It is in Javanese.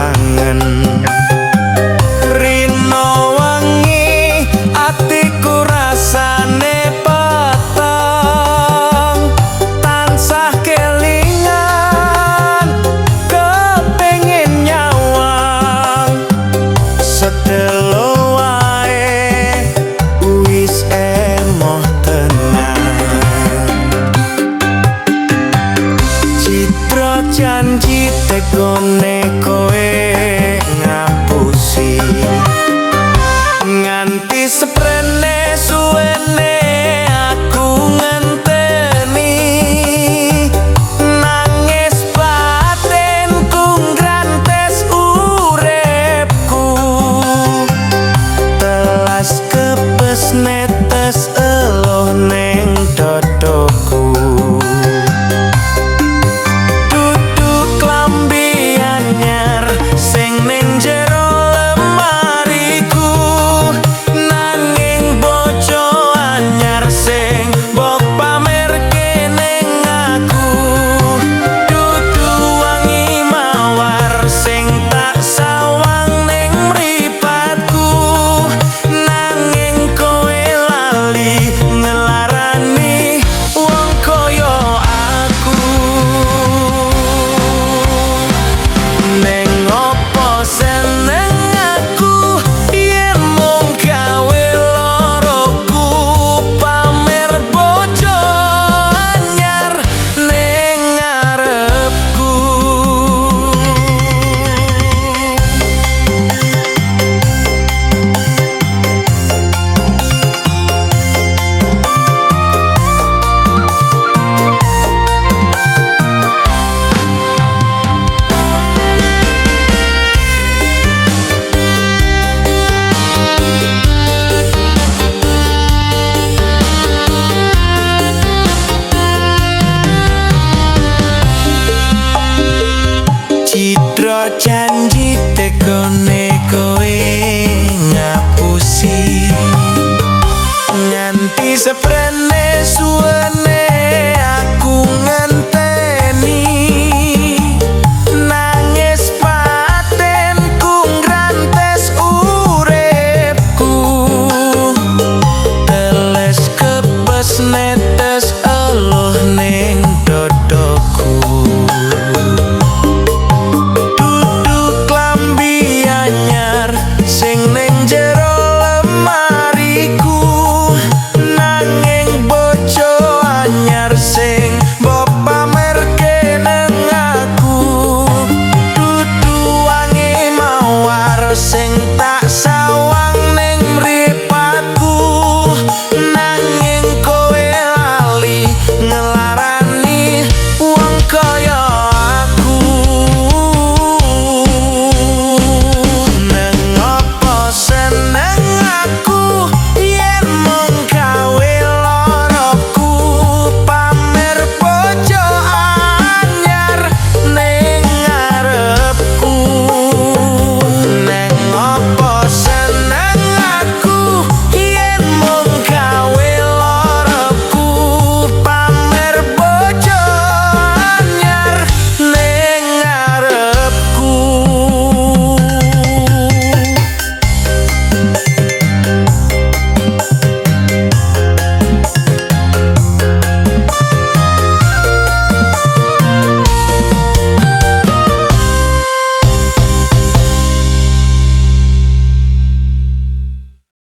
kangen. Rino wengi atiku rasane peteng, tansah kelingan kepengin nyawang. Sedelo wae wis emoh tenan. Citra janji tekone kowe ngapusi, nganti seprene suwene aku ngenteni. Nangis batinku ngrantes uripku, telas kepes netes eloh ning dodoku. Duduk klambi anyar sing ning jero lemariku, nanging bojo anyar sing mbok pamerke ning aku. Dudu wangi mawar sing tak sawang ning mripatku, nanging kowe lali ngelarani wong kaya aku. Neng opo seneng aku yen mung gawe loroku, pamer bojo anyar ning ngarepku. Citra janji tekone kowe ngapusi, nganti sepre